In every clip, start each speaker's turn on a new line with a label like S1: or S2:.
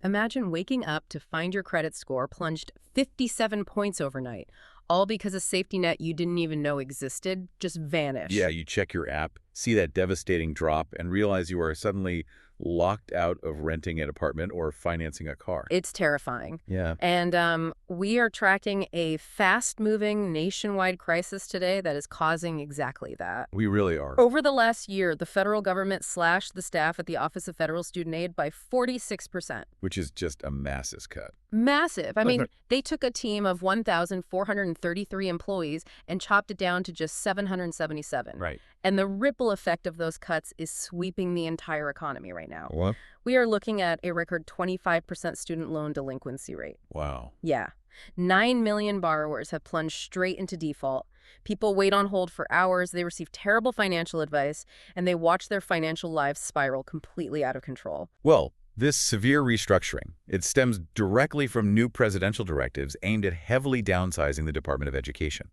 S1: Imagine waking up to find your credit score plunged 57 points overnight, all because a safety net you didn't even know existed just vanished.
S2: Yeah, you check your app, see that devastating drop, and realize you are suddenly locked out of renting an apartment or financing a car.
S1: It's terrifying.
S2: Yeah.
S1: And we are tracking a fast-moving nationwide crisis today that is causing exactly that.
S2: We really are.
S1: Over the last year, the federal government slashed the staff at the Office of Federal Student Aid by 46%.
S2: Which is just a massive cut.
S1: Massive. I mean, they took a team of 1,433 employees and chopped it down to just 777.
S2: Right.
S1: And the ripple effect of those cuts is sweeping the entire economy right now.
S2: What?
S1: We are looking at a record 25% student loan delinquency rate.
S2: Wow.
S1: Yeah. 9 million borrowers have plunged straight into default. People wait on hold for hours, they receive terrible financial advice, and they watch their financial lives spiral completely out of control.
S2: Well, this severe restructuring, it stems directly from new presidential directives aimed at heavily downsizing the Department of Education.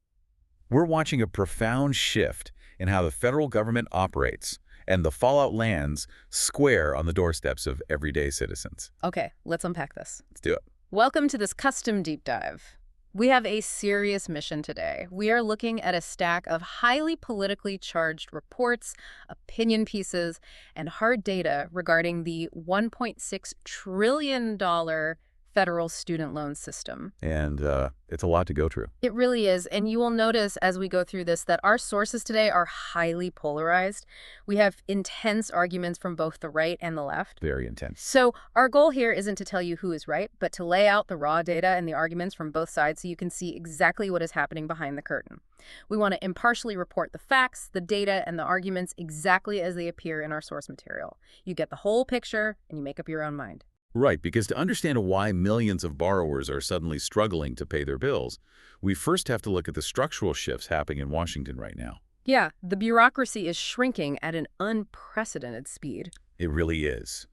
S2: We're watching a profound shift in how the federal government operates, and the fallout lands square on the doorsteps of everyday citizens.
S1: Okay, let's unpack this.
S2: Let's do it.
S1: Welcome to this custom deep dive. We have a serious mission today. We are looking at a stack of highly politically charged reports, opinion pieces, and hard data regarding the $1.6 trillion federal student loan system.
S2: And it's a lot to go through.
S1: It really is. And you will notice as we go through this that our sources today are highly polarized. We have intense arguments from both the right and the left.
S2: Very intense.
S1: So our goal here isn't to tell you who is right, but to lay out the raw data and the arguments from both sides so you can see exactly what is happening behind the curtain. We want to impartially report the facts, the data, and the arguments exactly as they appear in our source material. You get the whole picture and you make up your own mind.
S2: Right, because to understand why millions of borrowers are suddenly struggling to pay their bills, we first have to look at the structural shifts happening in Washington right now.
S1: Yeah, the bureaucracy is shrinking at an unprecedented speed.
S2: It really is.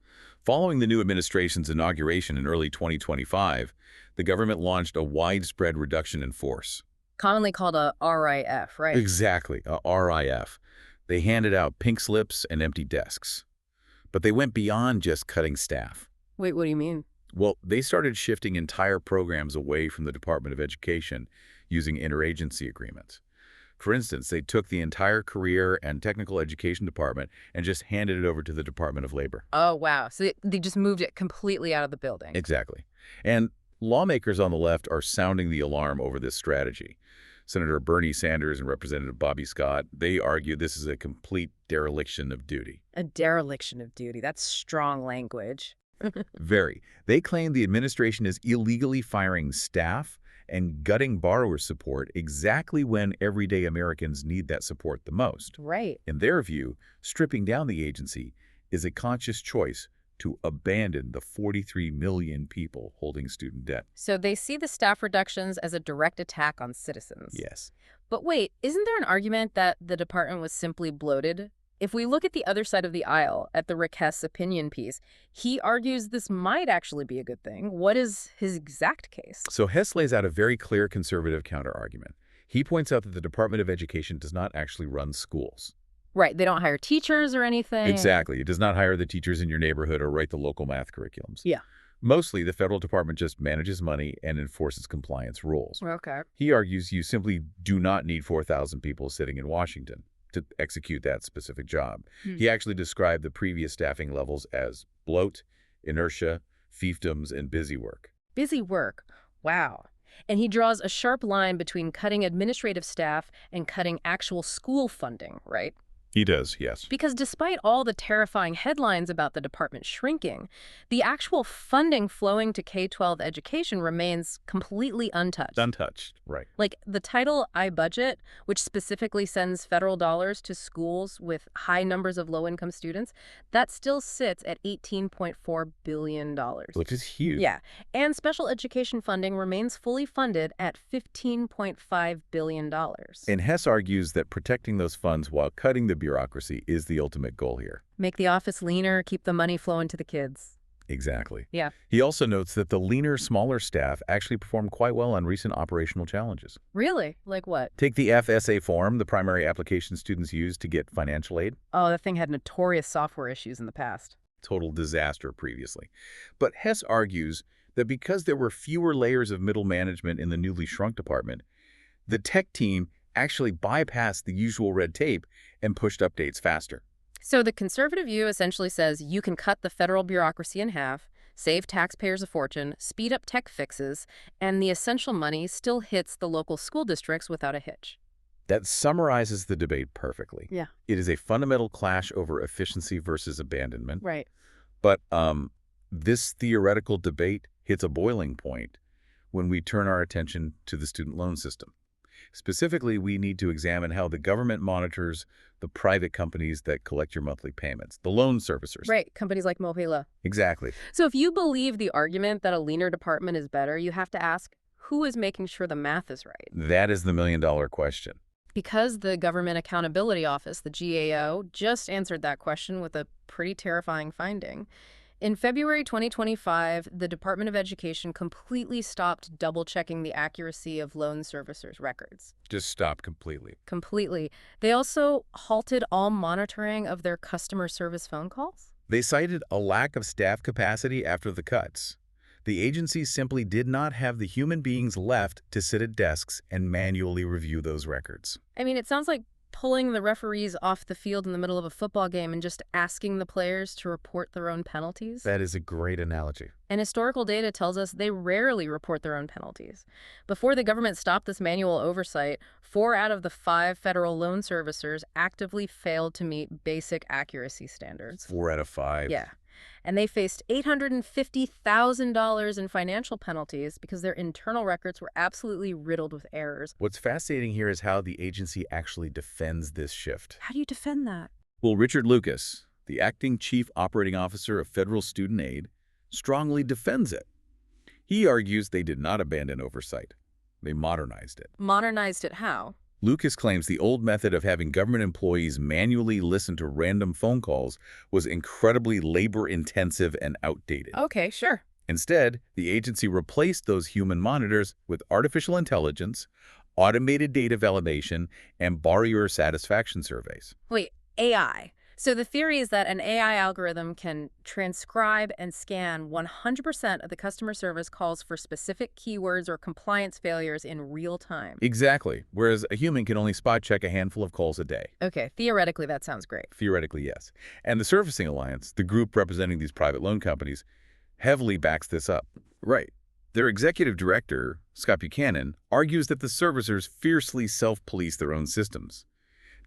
S2: Following the new administration's inauguration in early 2025, the government launched a widespread reduction in force.
S1: Commonly called a RIF, right?
S2: Exactly, a RIF. They handed out pink slips and empty desks. But they went beyond just cutting staff.
S1: Wait, what do you mean?
S2: Well, they started shifting entire programs away from the Department of Education using interagency agreements. For instance, they took the entire career and technical education department and just handed it over to the Department of Labor.
S1: Oh, wow. So they just moved it completely out of the building.
S2: Exactly. And lawmakers on the left are sounding the alarm over this strategy. Senator Bernie Sanders and Representative Bobby Scott, they argue this is a complete dereliction of duty.
S1: A dereliction of duty. That's strong language.
S2: Very. They claim the administration is illegally firing staff and gutting borrower support exactly when everyday Americans need that support the most.
S1: Right.
S2: In their view, stripping down the agency is a conscious choice to abandon the 43 million people holding student debt.
S1: So they see the staff reductions as a direct attack on citizens.
S2: Yes.
S1: But wait, isn't there an argument that the department was simply bloated? If we look at the other side of the aisle, at the Rick Hess opinion piece, he argues this might actually be a good thing. What is his exact case?
S2: So Hess lays out a very clear conservative counterargument. He points out that the Department of Education does not actually run schools.
S1: Right, they don't hire teachers or anything.
S2: Exactly. It does not hire the teachers in your neighborhood or write the local math curriculums.
S1: Yeah.
S2: Mostly, the federal department just manages money and enforces compliance rules.
S1: Okay.
S2: He argues you simply do not need 4,000 people sitting in Washington to execute that specific job. He actually described the previous staffing levels as bloat, inertia, fiefdoms, and busy work.
S1: Busy work. Wow. And he draws a sharp line between cutting administrative staff and cutting actual school funding, right?
S2: He does, yes.
S1: Because despite all the terrifying headlines about the department shrinking, the actual funding flowing to K-12 education remains completely untouched.
S2: Untouched, right.
S1: Like the title I Budget, which specifically sends federal dollars to schools with high numbers of low-income students, that still sits at $18.4 billion.
S2: Which is huge.
S1: Yeah. And special education funding remains fully funded at $15.5 billion.
S2: And Hess argues that protecting those funds while cutting the bureaucracy is the ultimate goal here.
S1: Make the office leaner, keep the money flowing to the kids.
S2: Exactly.
S1: Yeah.
S2: He also notes that the leaner, smaller staff actually performed quite well on recent operational challenges.
S1: Really? Like what?
S2: Take the FSA form, the primary application students use to get financial aid.
S1: Oh, that thing had notorious software issues in the past.
S2: Total disaster previously. But Hess argues that because there were fewer layers of middle management in the newly shrunk department, the tech team actually bypassed the usual red tape and pushed updates faster.
S1: So the conservative view essentially says you can cut the federal bureaucracy in half, save taxpayers a fortune, speed up tech fixes, and the essential money still hits the local school districts without a hitch.
S2: That summarizes the debate perfectly.
S1: Yeah.
S2: It is a fundamental clash over efficiency versus abandonment.
S1: Right.
S2: But this theoretical debate hits a boiling point when we turn our attention to the student loan system. Specifically, we need to examine how the government monitors the private companies that collect your monthly payments, the loan servicers.
S1: Right. Companies like Mohila.
S2: Exactly.
S1: So if you believe the argument that a leaner department is better, you have to ask, who is making sure the math is right?
S2: That is the million-dollar question.
S1: Because the Government Accountability Office, the GAO, just answered that question with a pretty terrifying finding. In February 2025, the Department of Education completely stopped double-checking the accuracy of loan servicers' records.
S2: Just stop completely.
S1: Completely. They also halted all monitoring of their customer service phone calls.
S2: They cited a lack of staff capacity after the cuts. The agency simply did not have the human beings left to sit at desks and manually review those records.
S1: I mean, it sounds like pulling the referees off the field in the middle of a football game and just asking the players to report their own penalties.
S2: That is a great analogy.
S1: And historical data tells us they rarely report their own penalties. Before the government stopped this manual oversight, 4 out of the 5 federal loan servicers actively failed to meet basic accuracy standards.
S2: 4 out of 5.
S1: Yeah. And they faced $850,000 in financial penalties because their internal records were absolutely riddled with errors.
S2: What's fascinating here is how the agency actually defends this shift.
S1: How do you defend that?
S2: Well, Richard Lucas, the acting chief operating officer of federal student aid, strongly defends it. He argues they did not abandon oversight. They modernized it.
S1: Modernized it how?
S2: Lucas claims the old method of having government employees manually listen to random phone calls was incredibly labor-intensive and outdated.
S1: Okay, sure.
S2: Instead, the agency replaced those human monitors with artificial intelligence, automated data validation, and borrower satisfaction surveys.
S1: Wait, AI. So the theory is that an AI algorithm can transcribe and scan 100% of the customer service calls for specific keywords or compliance failures in real time.
S2: Exactly, whereas a human can only spot check a handful of calls a day.
S1: Okay, theoretically that sounds great.
S2: Theoretically, yes. And the Servicing Alliance, the group representing these private loan companies, heavily backs this up. Right. Their executive director, Scott Buchanan, argues that the servicers fiercely self-police their own systems.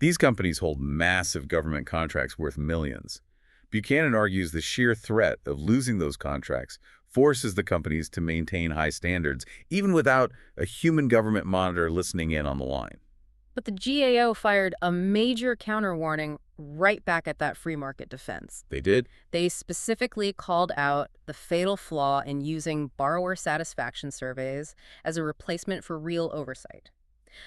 S2: These companies hold massive government contracts worth millions. Buchanan argues the sheer threat of losing those contracts forces the companies to maintain high standards, even without a human government monitor listening in on the line.
S1: But the GAO fired a major counter-warning right back at that free market defense.
S2: They did?
S1: They specifically called out the fatal flaw in using borrower satisfaction surveys as a replacement for real oversight.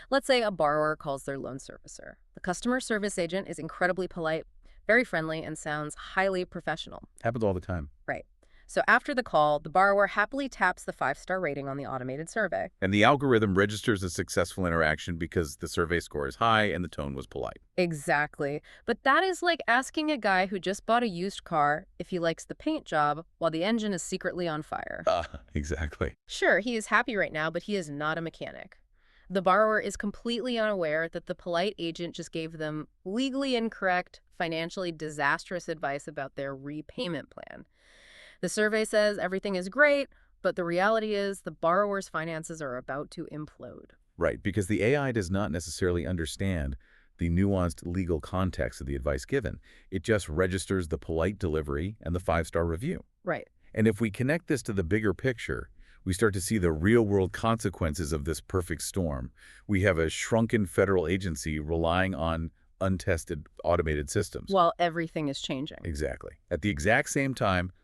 S1: Let's say a borrower calls their loan servicer. The customer service agent is incredibly polite, very friendly, and sounds highly professional.
S2: Happens all the time.
S1: Right. So after the call, the borrower happily taps the 5-star rating on the automated survey.
S2: And the algorithm registers a successful interaction because the survey score is high and the tone was polite.
S1: Exactly. But that is like asking a guy who just bought a used car if he likes the paint job while the engine is secretly on fire.
S2: Exactly.
S1: Sure, he is happy right now, but he is not a mechanic. The borrower is completely unaware that the polite agent just gave them legally incorrect, financially disastrous advice about their repayment plan. The survey says everything is great, but the reality is the borrower's finances are about to implode.
S2: Right, because the AI does not necessarily understand the nuanced legal context of the advice given. It just registers the polite delivery and the 5-star review.
S1: Right.
S2: And if we connect this to the bigger picture, we start to see the real-world consequences of this perfect storm. We have a shrunken federal agency relying on untested automated systems.
S1: While everything is changing.
S2: Exactly. At the exact same time,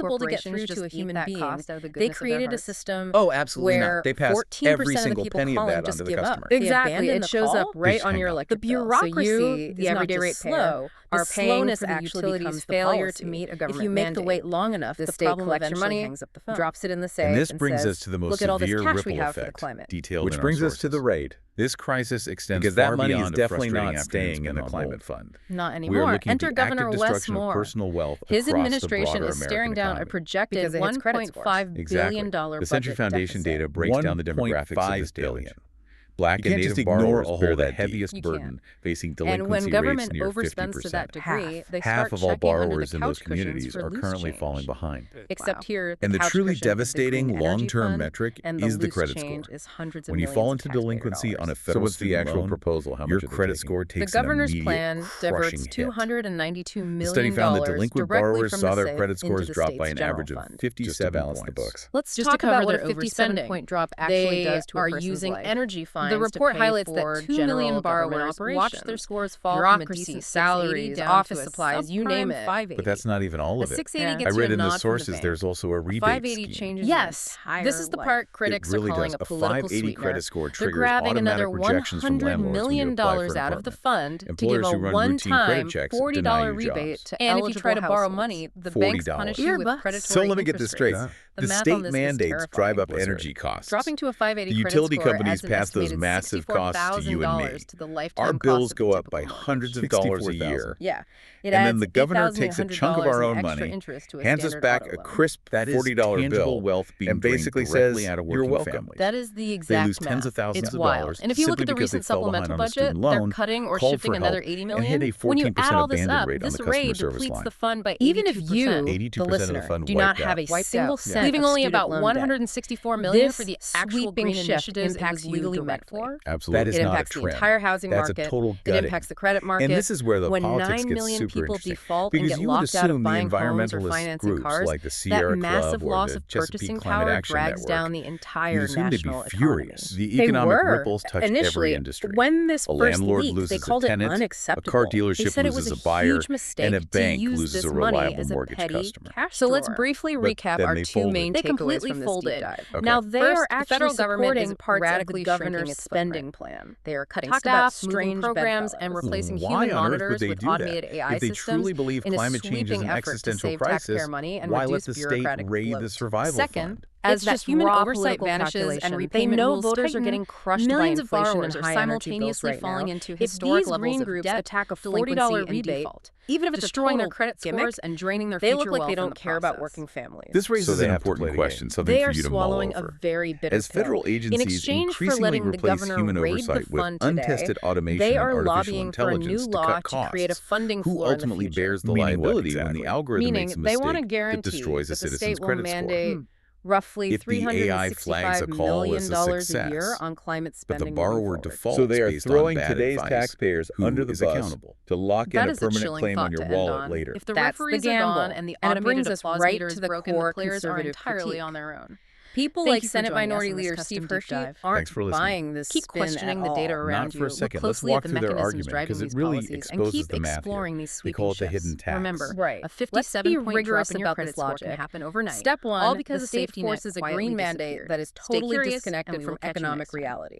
S3: impossible to get
S1: corporations
S3: through
S1: just
S3: to a
S1: eat
S3: human
S1: that
S3: being.
S1: cost out of the
S3: They
S1: goodness of their
S3: created a
S1: hearts?
S3: system
S4: Oh, absolutely
S3: where
S4: not. They pass
S3: 14%
S4: every
S3: of the
S4: single
S3: people
S4: penny of
S3: calling
S4: that
S3: just
S4: onto the
S3: give up.
S4: customer.
S3: They
S1: Exactly.
S3: abandon
S1: It
S3: the
S1: shows up
S3: call.
S1: right
S2: Just
S1: on
S2: hang
S1: your
S2: up.
S1: electric
S3: The
S1: bill. So
S3: bureaucracy
S1: you, the
S3: is not
S1: everyday
S3: just
S1: ratepayer,
S3: slow. The
S1: are paying
S3: slowness
S1: for the
S3: actually
S1: utility's
S3: becomes the
S1: failure
S3: policy.
S1: to meet a
S3: If
S1: government
S3: you make
S1: mandate.
S3: the wait long enough,
S1: The
S3: the
S1: state
S3: problem
S1: collects your
S3: eventually
S1: money,
S3: hangs up the phone.
S1: drops it in the safe,
S2: And this brings
S1: says,
S2: us to the most
S1: look at all this
S2: severe
S1: cash we
S2: ripple
S1: have for the
S2: effect,
S1: climate.
S2: detailed
S4: Which
S2: in
S4: brings
S2: our
S4: us to the
S2: sources.
S4: raid.
S2: This crisis extends
S4: Because that
S2: far
S4: money is
S2: beyond a
S4: definitely
S2: frustrating
S4: not
S2: afternoon
S4: staying in
S2: spent
S4: the
S2: on
S4: climate
S2: hold.
S4: fund.
S1: Not
S2: We are
S1: anymore.
S2: looking
S1: Enter
S2: at the active
S1: Governor Wes
S2: destruction of
S1: Moore.
S2: personal wealth
S1: His
S2: across the
S1: administration
S2: broader
S1: is staring
S2: American
S1: down a
S2: economy.
S1: projected
S3: Because it hits credit scores.
S1: $1.5 billion
S2: Exactly. The Century
S1: budget
S2: Foundation
S1: deficit.
S2: data breaks down the demographics of this
S4: $1.5 billion.
S2: damage. Black
S4: You
S2: and
S4: can't just
S2: native
S4: ignore
S2: borrowers
S4: a hole
S2: bear the
S4: that deep.
S2: heaviest
S1: You
S2: burden, facing
S1: And
S2: delinquency
S1: when
S2: rates
S1: government
S2: near
S1: overspends to that
S2: 50%.
S1: degree, they
S2: Half
S1: start
S2: of all
S1: checking under
S2: borrowers
S1: the
S2: in those
S1: couch cushions
S2: communities
S1: for
S2: are
S1: loose
S2: currently
S1: change.
S2: falling behind.
S1: Except here, the
S2: And the
S1: couch
S2: truly
S1: cushions of the
S2: devastating
S1: Green Energy
S2: long-term
S1: Fund
S2: metric
S1: and the
S2: is the
S1: loose
S2: credit
S1: change
S2: score.
S1: is hundreds of
S2: When you
S1: millions
S2: fall
S1: of
S2: into
S1: taxpayer
S2: delinquency
S1: dollars.
S2: on a
S4: So
S2: federal
S4: what's the
S2: student
S4: actual
S2: loan,
S4: proposal? How
S2: your
S4: much are they
S2: credit
S4: taking?
S2: score
S1: The
S2: takes an
S1: governor's
S2: immediate,
S1: plan diverts
S2: crushing hit.
S1: $292
S2: The
S1: million
S2: study found that delinquent
S1: directly
S2: borrowers
S1: from
S2: saw
S1: the
S2: their
S1: SAFE
S2: credit
S1: into
S2: scores
S1: the
S2: drop by
S1: state's
S2: an
S1: general
S2: average of
S1: fund.
S2: 57
S4: Just to balance the
S2: points.
S4: books.
S1: Let's
S3: Just
S1: talk
S3: to cover
S1: about what
S3: their
S1: a 57-point drop actually
S3: They
S1: does to a
S3: are
S1: person's
S3: using
S1: life.
S3: energy fines
S1: The report
S3: to pay
S1: highlights
S3: for
S1: that 2 million
S3: general government
S1: borrowers watch
S3: operations.
S1: their scores fall
S3: Bureaucracy,
S1: from a decent
S3: salaries,
S1: 680 down
S3: office
S1: to a
S3: supplies, you name
S1: subprime
S3: it.
S1: 580.
S2: But that's not even all
S1: A
S2: of it.
S1: 680
S3: Yeah.
S1: gets
S2: I read
S1: you a
S2: in the
S1: nod from
S2: sources
S1: bank.
S2: there's also a
S1: A
S2: rebate
S1: 580
S2: scheme.
S1: changes
S3: Yes,
S1: your entire
S3: this is the
S1: life.
S3: part
S2: It
S3: critics
S2: really
S3: are calling
S2: does.
S3: a
S2: A
S3: political
S2: 580
S3: sweetener.
S2: credit score
S1: They're
S2: triggers
S1: grabbing another
S2: automatic rejections from
S1: $100
S2: landlords when you
S1: million
S2: apply for an
S1: out of the
S2: apartment.
S1: fund to give
S2: Employers
S1: a
S2: who run routine
S1: one-time
S2: credit checks deny
S1: $40
S2: your
S1: rebate
S2: jobs.
S1: to
S3: And if you try to borrow
S1: households.
S3: money,
S1: the banks
S2: $40.
S1: punish you with
S3: Earbucks.
S1: predatory
S2: So let me get this
S1: interest
S2: straight.
S1: rates.
S2: The
S1: math
S2: state
S1: on this is
S2: mandates drive up
S1: terrifying.
S2: energy costs.
S1: Dropping to a 580
S2: The
S1: credit
S2: utility
S1: score
S2: companies
S1: adds an
S2: pass those
S1: estimated
S2: massive costs to you and me.
S1: $64,000 to the lifetime
S2: Our
S1: cost
S2: bills
S1: of
S2: go
S1: the
S2: up by
S1: typical
S2: hundreds of
S1: mortgage.
S2: dollars a
S4: 64,000.
S2: year.
S1: Yeah. It
S2: And then
S1: adds
S2: the governor takes a chunk of our
S1: $8,800
S2: own
S1: in extra
S2: money,
S1: interest to a
S2: hands us
S1: standard
S2: back
S1: auto
S2: a
S1: loan.
S2: crisp
S4: That is
S2: $40
S4: tangible
S2: bill,
S4: wealth being
S2: and basically
S4: drained directly
S2: says
S4: out of
S2: you're
S4: working
S2: welcome.
S4: families.
S1: That is the
S2: They
S1: exact
S2: lose tens
S1: math.
S2: of thousands
S1: It's
S2: of
S1: wild.
S2: dollars
S1: And if you look
S2: simply
S1: at the
S2: because they
S1: recent
S2: fell behind
S1: supplemental
S2: on a
S1: budget,
S2: student
S1: they're
S2: loan,
S1: cutting or
S2: called
S1: shifting
S2: for
S1: another
S2: help,
S1: $80
S2: and
S1: million.
S2: hit a
S1: When you
S2: 14%
S1: add all this
S2: abandon
S1: up,
S2: rate on
S1: this
S2: the
S1: raid
S2: customer service
S1: depletes
S2: line.
S1: the fund by 82%.
S3: Even if you,
S2: 82%
S3: the
S2: of the
S3: listener,
S2: fund
S3: do not
S2: wiped
S3: have
S2: out.
S3: a single cent
S1: leaving
S3: of
S1: only
S3: student
S1: about
S3: loan debt,
S1: $164 million for the
S3: this
S1: actual
S3: sweeping
S1: green
S3: shift
S1: initiatives
S3: impacts
S1: it was legally
S3: you
S1: meant
S3: directly.
S1: for.
S2: Absolutely.
S4: That is
S1: It
S4: not a
S1: impacts the
S4: trend.
S1: entire housing
S4: That's
S1: market.
S4: a total
S1: It
S4: gutting.
S1: impacts the credit market.
S2: And this is where the
S1: when
S2: politics
S1: 9
S2: gets
S1: million
S2: super
S1: people
S2: interesting.
S1: default and
S2: Because
S1: get
S2: you would
S1: locked out of
S2: assume the
S1: buying homes or
S2: environmentalist
S1: financing
S2: groups
S1: cars,
S2: like the
S1: that
S2: Sierra
S1: massive
S2: Club or
S1: loss
S2: the
S1: of
S2: Chesapeake
S1: purchasing
S2: Climate
S1: power
S2: Action
S1: drags
S2: Network,
S1: down the
S2: you'd
S1: entire
S2: assume they'd be
S1: national
S2: furious.
S1: economy.
S2: The
S3: They
S2: economic
S3: were
S2: ripples touch
S3: initially.
S2: every industry.
S3: When this
S2: A
S3: first
S2: landlord
S3: leaked, they
S2: loses
S3: called
S2: a
S3: it
S2: tenant, a
S3: unacceptable.
S2: car
S3: They
S2: dealership
S3: said it
S2: loses
S3: was
S2: a buyer,
S3: huge mistake
S2: and a bank
S3: to use
S2: loses
S3: this
S2: a
S3: money
S2: reliable
S3: as a
S2: mortgage
S3: petty
S2: customer.
S3: cash
S1: So let's
S3: drawer.
S1: briefly
S2: But
S1: recap
S2: then
S1: our
S2: they
S1: two main
S2: folded.
S3: They
S1: takeaways
S3: completely
S1: from this
S3: folded.
S1: deep dive.
S2: Okay.
S3: Now they
S1: First,
S3: are
S1: the
S3: actually
S1: federal government
S3: supporting
S1: is
S3: parts of the
S1: radically shrinking
S3: governor's
S1: its
S3: spending
S1: footprint.
S3: plan.
S1: They are cutting
S3: Talk about
S1: staff, moving
S3: strange
S1: programs, and
S3: bedfellows.
S1: replacing
S2: Why
S1: human
S2: on earth would
S1: monitors
S2: they
S1: with
S2: do that?
S1: automated AI
S2: If they
S1: systems
S2: truly believe
S1: in a
S2: climate change is
S1: sweeping
S2: an
S1: effort to
S2: existential
S1: save
S2: crisis,
S1: taxpayer money and
S2: why let
S1: reduce
S2: the state
S1: bureaucratic
S2: raid the
S1: bloat.
S2: survival
S1: Second,
S2: fund?
S1: as
S3: It's
S1: that
S3: just
S1: human
S3: raw
S1: oversight
S3: political
S1: vanishes and
S3: calculation.
S1: repayment
S3: They know
S1: rules
S3: voters
S1: tighten,
S3: are getting crushed
S1: millions
S3: by
S1: of
S3: inflation
S1: borrowers
S3: and
S1: are
S3: high energy bills
S1: simultaneously
S3: right
S1: falling
S3: now.
S1: into
S3: If
S1: historic
S3: these
S1: levels
S3: green
S1: of
S3: groups
S1: debt,
S3: attack a
S1: delinquency,
S3: $40
S1: and
S3: rebate,
S1: default,
S3: even if it's
S1: destroying their
S3: a
S1: credit
S3: gimmick,
S1: scores and draining their
S3: they
S1: future
S3: look like
S1: wealth
S3: they
S1: in
S3: don't
S1: the
S3: care about
S1: process.
S3: working families.
S2: This raises
S4: they
S2: an
S4: have to
S2: important
S4: play the
S2: question,
S4: game.
S2: something
S3: They
S2: for
S3: are
S2: you to mull
S3: swallowing a
S2: over.
S3: very bitter
S2: As federal
S3: pill. In
S2: agencies
S3: exchange for
S2: increasingly
S3: letting the
S2: replace
S3: governor
S2: human
S3: raid
S2: oversight
S3: the
S2: with
S3: fund today,
S2: untested automation
S3: they
S2: and
S3: are
S2: artificial
S3: lobbying for a new
S2: intelligence to
S3: law
S2: cut
S3: to create a
S2: costs,
S3: funding
S2: who
S3: floor in the
S2: ultimately
S3: future.
S2: bears the
S4: Meaning what
S2: liability when the
S4: exactly?
S2: algorithm
S1: Meaning
S2: makes a
S1: they want
S2: mistake
S1: to
S2: that
S1: guarantee
S2: destroys a
S1: that the
S2: citizen's
S1: state will
S2: credit score?
S1: mandate roughly
S2: If the AI flags a
S1: $365
S2: call
S1: million
S2: as a
S1: a year
S2: success,
S1: on climate
S2: but the
S1: spending
S2: borrower
S1: moving forward.
S2: defaults
S4: So they are
S2: based
S4: throwing
S2: on bad
S4: today's
S2: advice,
S4: taxpayers
S2: who
S4: under the
S2: is
S4: bus
S2: accountable?
S4: to lock in
S1: That
S4: a
S1: is a
S4: permanent
S1: chilling
S4: claim
S1: thought
S4: on your
S1: to end
S4: wallet
S1: on.
S4: later.
S1: If the
S3: That's the
S1: referees are
S3: gamble.
S1: gone and the
S3: And it
S1: automated
S3: brings us
S1: applause
S3: right
S1: meters
S3: to the
S1: broken,
S3: core
S1: the players are
S3: conservative
S1: entirely
S3: critique.
S1: on their own.
S3: People
S1: Thank
S3: like
S1: you for
S3: Senate
S1: joining us
S3: Minority
S1: on this
S3: Leader
S1: custom
S3: Steve
S1: deep
S3: Hershey
S1: dive.
S3: aren't
S2: Thanks for listening.
S3: buying this
S1: Keep
S3: spin
S1: questioning
S3: at
S1: the data
S3: all.
S1: around
S2: Not for
S1: you.
S2: a second.
S1: Look
S2: Let's
S1: closely at
S2: walk
S1: the
S2: through their
S1: mechanisms
S2: argument,
S1: driving
S2: 'cause it
S1: these
S2: really
S1: policies and
S2: exposes
S1: keep
S2: the math here.
S1: exploring these
S2: They
S1: sweeping
S2: call it the
S1: shifts.
S2: hidden tax.
S1: Remember,
S3: Right.
S1: a
S3: Let's be
S1: 57-point
S3: rigorous
S1: drop in your
S3: about
S1: credit
S3: this
S1: score
S3: logic.
S1: can happen overnight.
S3: Step one,
S1: all because
S3: the
S1: a
S3: state
S1: safety net
S3: forces a
S1: quietly
S3: green mandate
S1: disappeared.
S3: that is
S1: Stay
S3: totally
S1: curious,
S3: disconnected
S1: and we
S3: from
S1: will catch you
S3: economic
S1: next time.
S3: reality.